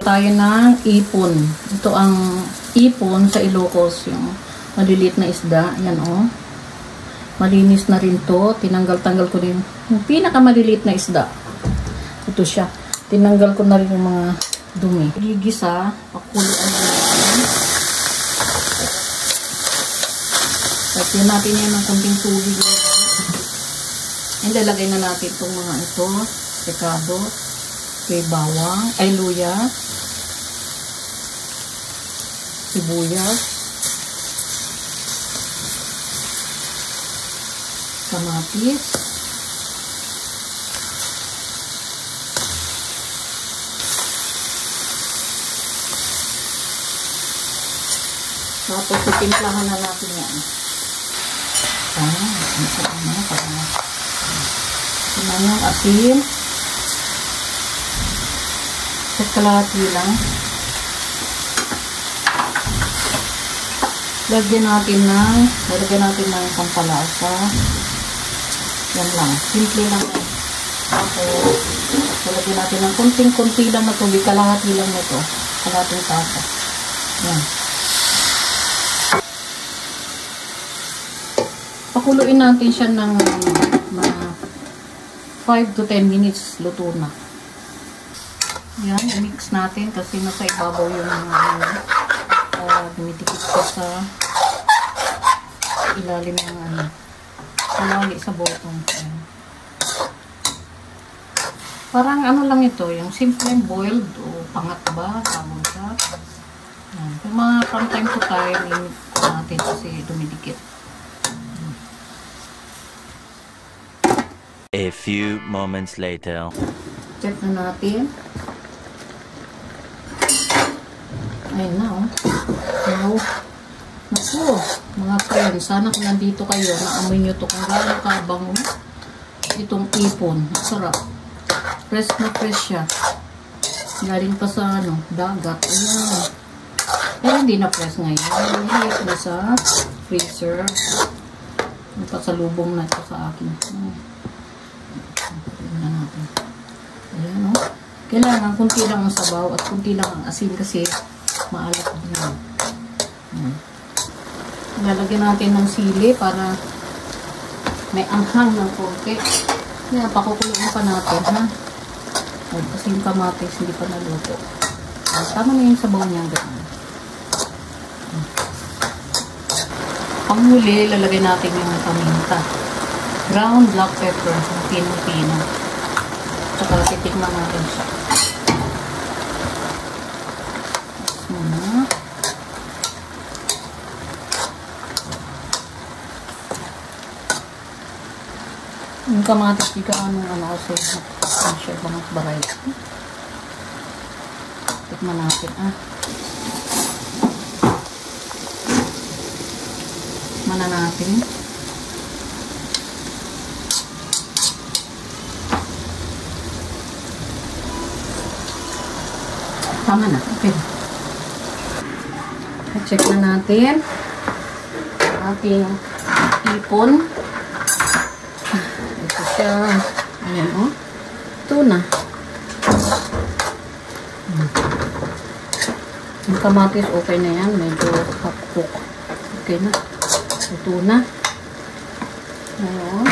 Tayo ng ipon. Ito ang ipon sa Ilocos, yung maliliit na isda. Yan o. Malinis na rin to. Tinanggal-tanggal ko rin yung pinakamaliliit na isda. Ito siya. Tinanggal ko na rin yung mga dumi. Gigisa. Pakuluan natin. Lagyan natin yan ng konting tubig. And lalagay na natin itong mga ito. Rekado. May bawang. Ay luya. Sibuyas, kamatis, tapos itimplahan na natin yan. Tingnan yung asin, at kalahati lang. Lagyan natin ng pampalasa. Yan lang. Simple lang. Tapos, lagyan natin ng konting-konti lang na tubig. Kalahati lang na ito. Kalahating tasa. Yan. Pakuluin natin siya ng 5 to 10 minutes. Luto na. Yan. I-mix natin kasi nasa ibabaw yung dumidikit ko sa ilalim ng kalali sa bottom. Parang lang ito, yung simple boiled o pangat ba, tawag siya. Yung mga from time to time, i-mix natin kasi dumidikit. A few moments later. Check na natin. Ayun na Wow. Naku, mga friends, sana kung nandito kayo, naamoy nyo ito kung gano'ng kabango itong ipon. Sarap. Fresh na fresh siya. Galing pa sa dagat. Ayan. Pero hindi na fresh ngayon. Niliyap na sa freezer. Pasalubong na ito sa akin. Tignan natin. Ayan Kailangan kunti lang ang sabaw at kunti lang ang asin kasi maalat din. Lalagyan natin ng sili para may anghang ng konti. Kaya pakukulong pa natin, ha? Kasi yung kamatis hindi pa naluto. Tama na yung sabaw niya. Panghuli, lalagyan natin yung paminta. Ground black pepper, pino-pino. Saka titikman natin siya. Yung kamatis di ka kasi siya bangat variety. Tikman natin Tikman natin. Tama na. Okay. Check na natin ating ipon. Ito siya. Ayan Ito na. Yung kamatis okay na yan. Medyo half cook. Okay na. Ito na. Ayan